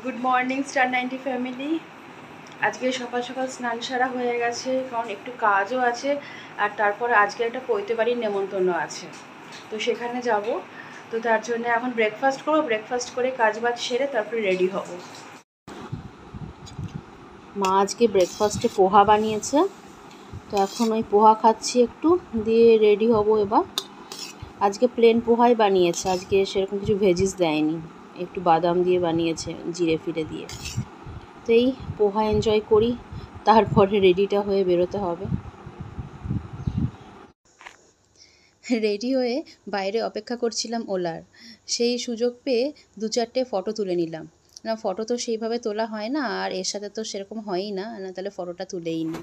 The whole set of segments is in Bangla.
Good morning star 90 family. আজকে সকাল সকাল স্নান সারা হয়ে গেছে, কারণ একটু কাজও আছে। আর তারপর আজকে একটা পৈতে বাড়ির নেমন্তন্ন আছে, তো সেখানে যাব। তো তার জন্য এখন ব্রেকফাস্ট করবো, ব্রেকফাস্ট করে কাজ বাজ সেরে তারপরে রেডি হব। মা আজকে ব্রেকফাস্টে পোহা বানিয়েছে, তো এখন ওই পোহা খাচ্ছি, একটু দিয়ে রেডি হব এবার। আজকে প্লেন পোহাই বানিয়েছে, আজকে সেরকম কিছু ভেজিস দেয়নি, একটু বাদাম দিয়ে বানিয়েছে, জিরে ফিরে দিয়ে। তো এই পোহা এনজয় করি, তারপরে রেডিটা হয়ে বেরোতে হবে। রেডি হয়ে বাইরে অপেক্ষা করছিলাম ওলার, সেই সুযোগ পেয়ে 2-4টে ফটো তুলে নিলাম। না, ফটো তো সেইভাবে তোলা হয় না, আর এর সাথে তো সেরকম হয়ই না, না তাহলে ফটোটা তুলেই নি।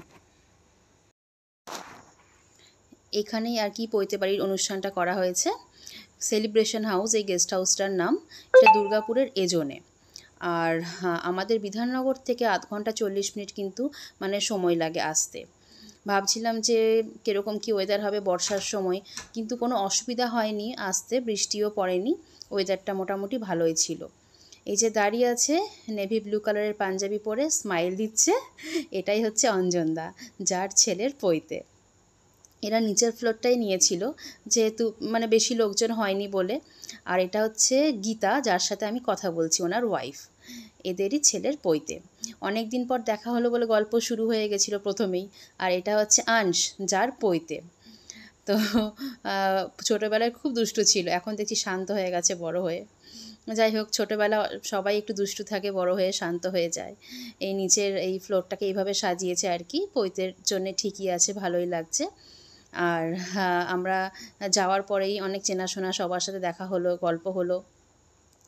এখানেই আর কি পৈতে বাড়ির অনুষ্ঠানটা করা হয়েছে। সেলিব্রেশন হাউস, এই গেস্ট হাউসটার নাম। এটা দুর্গাপুরের এজনে। আর আমাদের বিধাননগর থেকে 0.5 ঘন্টা 40 মিনিট কিন্তু মানে সময় লাগে আসতে। ভাবছিলাম যে কীরকম কী ওয়েদার হবে বর্ষার সময়, কিন্তু কোনো অসুবিধা হয়নি আসতে, বৃষ্টিও পড়েনি, ওয়েদারটা মোটামুটি ভালোই ছিল। এই যে দাঁড়িয়ে আছে নেভি ব্লু কালারের পাঞ্জাবি পরে স্মাইল দিচ্ছে, এটাই হচ্ছে অঞ্জনদা, যার ছেলের পৈতে। এরা নিচের ফ্লোরটাই নিয়েছিল, যেহেতু মানে বেশি লোকজন হয়নি বলে। আর এটা হচ্ছে গীতা, যার সাথে আমি কথা বলছি, ওনার ওয়াইফ, এদেরই ছেলের পৈতে। অনেক দিন পর দেখা হলো বলে গল্প শুরু হয়ে গেছিলো প্রথমেই। আর এটা হচ্ছে আংশ, যার পৈতে। তো ছোটোবেলায় খুব দুষ্টু ছিল, এখন দেখছি শান্ত হয়ে গেছে বড় হয়ে। যাই হোক, ছোটোবেলা সবাই একটু দুষ্টু থাকে, বড় হয়ে শান্ত হয়ে যায়। এই নিচের এই ফ্লোরটাকে এইভাবে সাজিয়েছে আর কি, পৈতের জন্যে ঠিকই আছে, ভালোই লাগছে। আর আমরা যাওয়ার পরেই অনেক চেনাশোনা সবার সাথে দেখা হলো, গল্প হলো।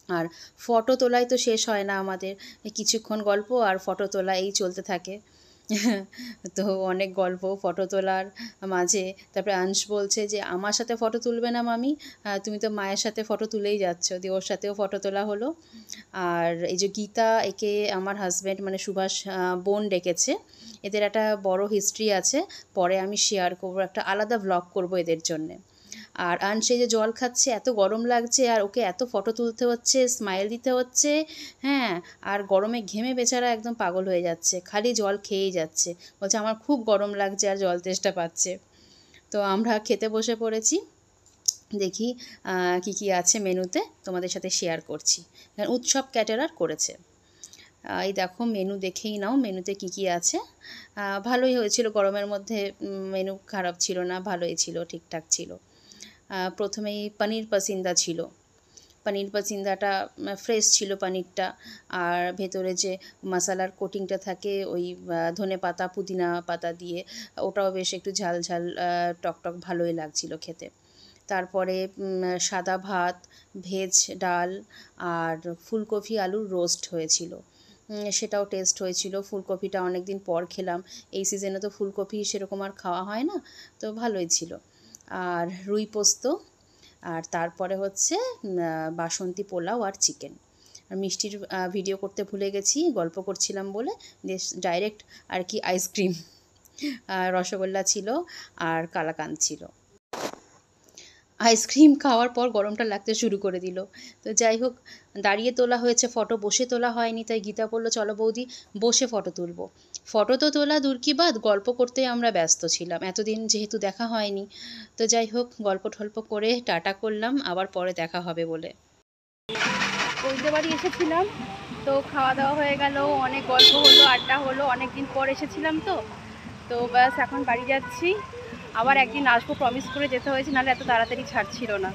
আর ফটো তোলায় তো শেষ হয় না আমাদের, কিছুক্ষণ গল্প আর ফটো তোলা এই চলতে থাকে। তো অনেক গল্প ফটো তোলার মাঝে। তারপরে আংশ বলছে যে আমার সাথে ফটো তুলবে না মামি, তুমি তো মায়ের সাথে ফটো তুলেই যাচ্ছ, দিয়ে ওর সাথেও ফটো তোলা হলো। আর এই যে গীতা, একে আমার হাজব্যান্ড মানে সুভাষ বোন ডেকেছে। এদের একটা বড় হিস্ট্রি আছে, পরে আমি শেয়ার করবো, একটা আলাদা ভ্লগ করব এদের জন্যে। আর আনসে যে জল খাচ্ছে, এত গরম লাগছে, আর ওকে এত ফটো তুলতে হচ্ছে, স্মাইল দিতে হচ্ছে, হ্যাঁ। আর গরমে ঘেমে বেচারা একদম পাগল হয়ে যাচ্ছে, খালি জল খেয়েই যাচ্ছে, বলছে আমার খুব গরম লাগছে আর জল তেষ্টা পাচ্ছে। তো আমরা খেতে বসে পড়েছি, দেখি কি কি আছে মেনুতে, তোমাদের সাথে শেয়ার করছি। উৎসব ক্যাটারার করেছে। এই দেখো মেনু দেখেই নাও, মেনুতে কি কি আছে। ভালোই হয়েছিল, গরমের মধ্যে মেনু খারাপ ছিল না, ভালোই ছিল, ঠিকঠাক ছিল। প্রথমেই পনির পাসিন্দা ছিল, পনির পাসিন্দাটা ফ্রেশ ছিল পনিরটা। আর ভেতরে যে মশলার কোটিংটা থাকে ওই ধনে পাতা পুদিনা পাতা দিয়ে, ওটাও বেশ একটু ঝাল ঝাল টকটক, ভালোই লাগছিল খেতে। তারপরে সাদা ভাত, ভেজ ডাল, আর ফুলকপি আলুর রোস্ট হয়েছিল, সেটাও টেস্ট হয়েছিল। ফুলকপিটা অনেক দিন পর খেলাম, এই সিজনে তো ফুলকপি সেরকম আর খাওয়া হয় না, তো ভালোই ছিল। আর রুই পোস্ত, আর তারপরে হচ্ছে বাসন্তী পোলাও আর চিকেন। আর মিষ্টির ভিডিও করতে ভুলে গেছি, গল্প করছিলাম বলে, ডাইরেক্ট আর কি আইসক্রিম, রসগোল্লা ছিল আর কালাকাঁদ ছিল। আইসক্রিম খাওয়ার পর গরমটা লাগতে শুরু করে দিল। তো যাই হোক, দাঁড়িয়ে তোলা হয়েছে ফটো, বসে তোলা হয়নি, তাই গীতা বলল চলো বৌদি বসে ফটো তুলব। ফটো তো তোলা দূর কি বাদ, গল্প করতে আমরা ব্যস্ত ছিলাম, এতদিন যেহেতু দেখা হয়নি। তো যাই হোক, গল্প টল্প করে টাটা করলাম, আবার পরে দেখা হবে বলে। পৈতে বাড়ি এসেছিলাম, তো খাওয়া দাওয়া হয়ে গেল, অনেক গল্প হলো, আড্ডা হলো, অনেক দিন পর এসেছিলাম তো ব্যাস এখন বাড়ি যাচ্ছি। আবার একদিন আসবো, প্রমিস করে যেতে হয়েছে, নাহলে এত তাড়াতাড়ি ছাড়ছিল না।